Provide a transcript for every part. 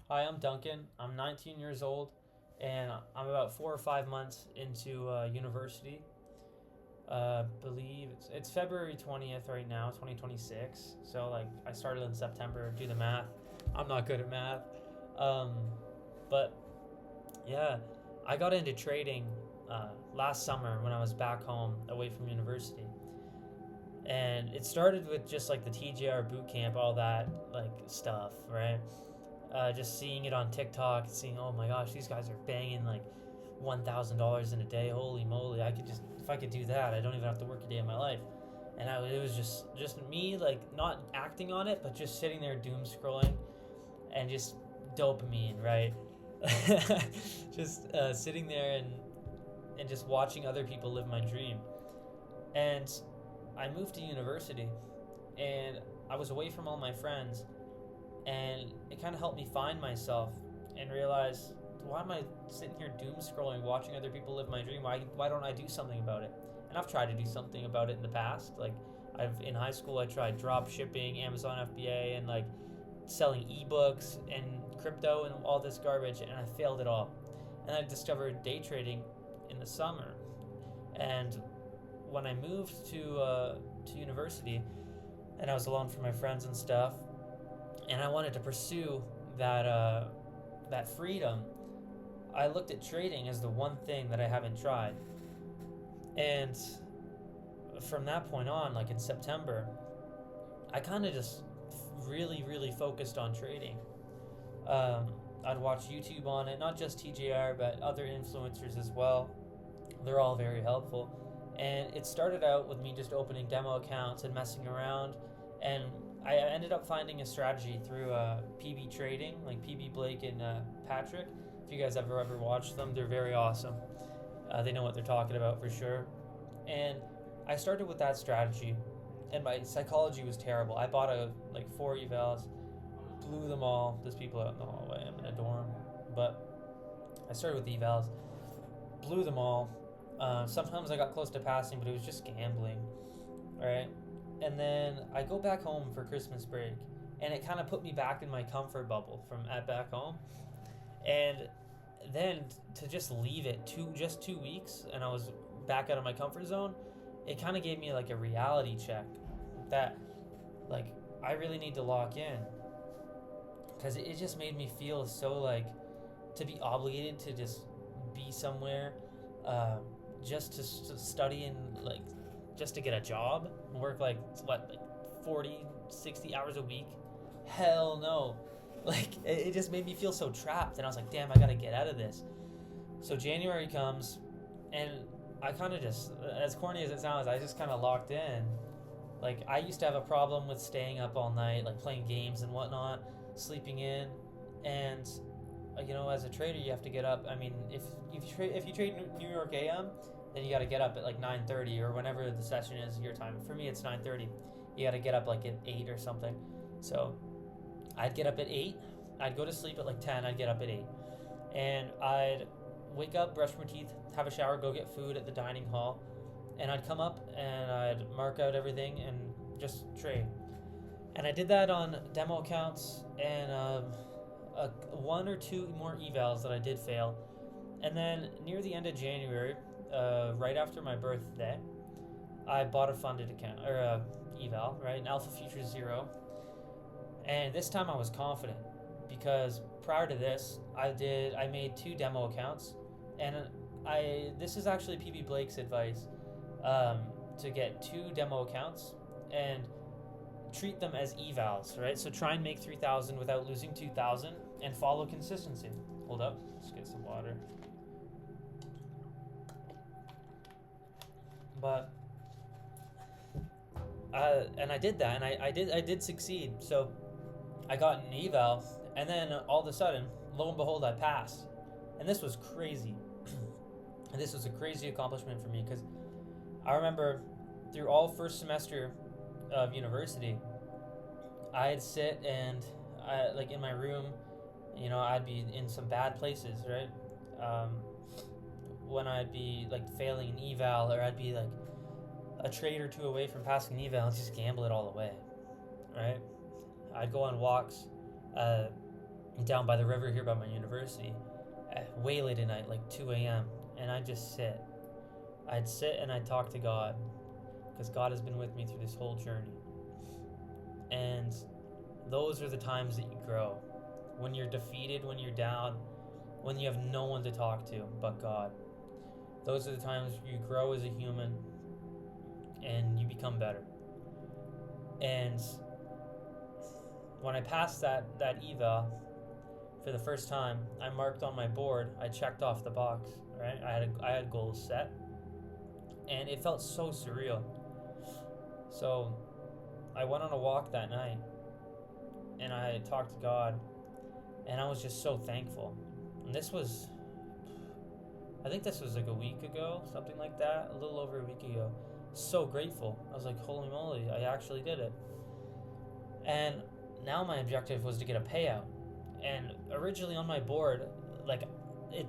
Hi, I'm Duncan. I'm 19 years old, and I'm about 4 or 5 months into university. Believe it's February 20th right now, 2026. So like I started in September. Do the math. I'm not good at math. Um, but yeah, I got into trading last summer when I was back home away from university, and it started with just like the TJR boot camp, all that like stuff, right? Just seeing it on TikTok, seeing, oh my gosh, these guys are banging like $1,000 in a day. Holy moly! I could just, if I could do that, I don't even have to work a day in my life. And it was just me, like not acting on it, but just sitting there doom scrolling and just dopamine, right? Just sitting there and just watching other people live my dream. And I moved to university, and I was away from all my friends, and it kind of helped me find myself and realize, why am I sitting here doom scrolling, watching other people live my dream? Why don't I do something about it? And I've tried to do something about it in the past. Like I've in high school, I tried drop shipping, Amazon FBA, and like selling ebooks and crypto and all this garbage, and I failed it all. And I discovered day trading in the summer. And when I moved to university, and I was alone from my friends and stuff, and I wanted to pursue that freedom, I looked at trading as the one thing that I haven't tried. And from that point on, like in September, I kind of just really focused on trading. Um, I'd watch YouTube on it, not just TJR, but other influencers as well. They're all very helpful. And it started out with me just opening demo accounts and messing around. And I ended up finding a strategy through PB Trading, like PB Blake and Patrick. If you guys ever watched them, they're very awesome. They know what they're talking about for sure. And I started with that strategy, and my psychology was terrible. I bought like four evals, blew them all. There's people out in the hallway. I'm in a dorm, but I started with evals, blew them all. Sometimes I got close to passing, but it was just gambling, right? And then I go back home for Christmas break, and it kind of put me back in my comfort bubble from at back home. And then to just leave it just 2 weeks, and I was back out of my comfort zone, it kind of gave me like a reality check that like I really need to lock in, because it just made me feel so like to be obligated to just be somewhere, uh, just to study and like just to get a job and work like what, like 40, 60 hours a week. Hell no. Like it just made me feel so trapped, and I was like, damn, I gotta get out of this. So January comes, and I kind of just, as corny as it sounds, I just kind of locked in. Like I used to have a problem with staying up all night, like playing games and whatnot, sleeping in, and as a trader, you have to get up. I mean, if you trade New York AM, then you got to get up at like 9:30 or whenever the session is your time. For me, it's 9:30. You got to get up like at 8 or something. So I'd get up at 8. I'd go to sleep at like 10. I'd get up at 8, and I'd wake up, brush my teeth, have a shower, go get food at the dining hall, and I'd come up and I'd mark out everything and just trade. And I did that on demo accounts and one or two more evals that I did fail. And then near the end of January, right after my birthday, I bought a funded account or a eval, right, an Alpha Future Zero. And this time I was confident because prior to this, I made two demo accounts, and this is actually PB Blake's advice, to get two demo accounts and treat them as evals, right? So try and make 3,000 without losing 2,000 and follow consistency. Hold up, let's get some water. But and I did that, and I did succeed. So I got an eval, and then all of a sudden, lo and behold, I passed, and this was crazy. And this was a crazy accomplishment for me because I remember through all first semester of university, I'd sit and like in my room, I'd be in some bad places, right? Um, when I'd be like failing an eval, or I'd be like a trade or two away from passing an eval and just gamble it all away, right? I'd go on walks, uh, down by the river here by my university, way late at night, like 2 a.m., and I'd just sit. I'd sit and I'd talk to God, because God has been with me through this whole journey. And those are the times that you grow. When you're defeated, when you're down, when you have no one to talk to but God. Those are the times you grow as a human and you become better. And when I passed that eval for the first time, I marked on my board, I checked off the box, right? I had goals set, and it felt so surreal. So I went on a walk that night, and I talked to God, and I was just so thankful. And I think this was like a week ago, something like that, a little over a week ago. So grateful. I was like, holy moly, I actually did it. And now my objective was to get a payout. And originally on my board, like,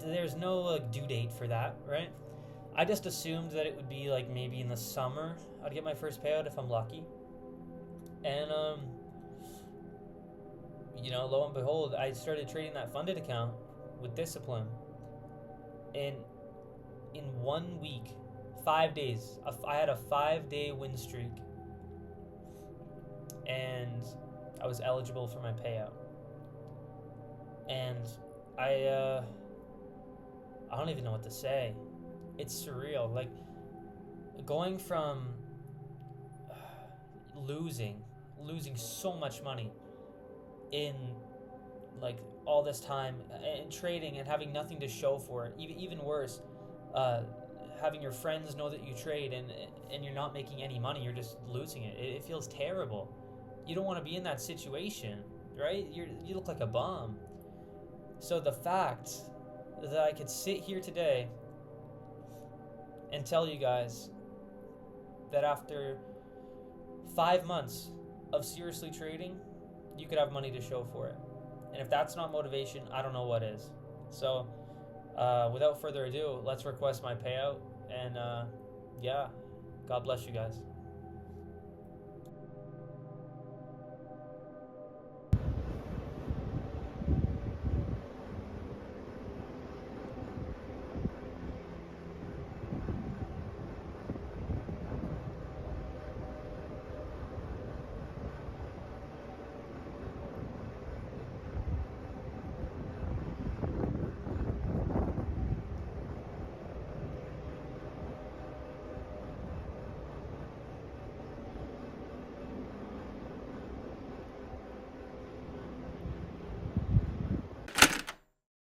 there's no due date for that, right? I just assumed that it would be like maybe in the summer I'd get my first payout if I'm lucky. And lo and behold, I started trading that funded account with discipline. And in 1 week, 5 days, I had a 5-day win streak, and I was eligible for my payout. And I don't even know what to say. It's surreal. Like, going from losing so much money in like all this time and trading and having nothing to show for it. Even worse, having your friends know that you trade and you're not making any money. You're just losing it. It feels terrible. You don't want to be in that situation, right? You look like a bum. So the fact that I could sit here today and tell you guys that after 5 months of seriously trading, you could have money to show for it. And if that's not motivation, I don't know what is. So without further ado, let's request my payout. And God bless you guys.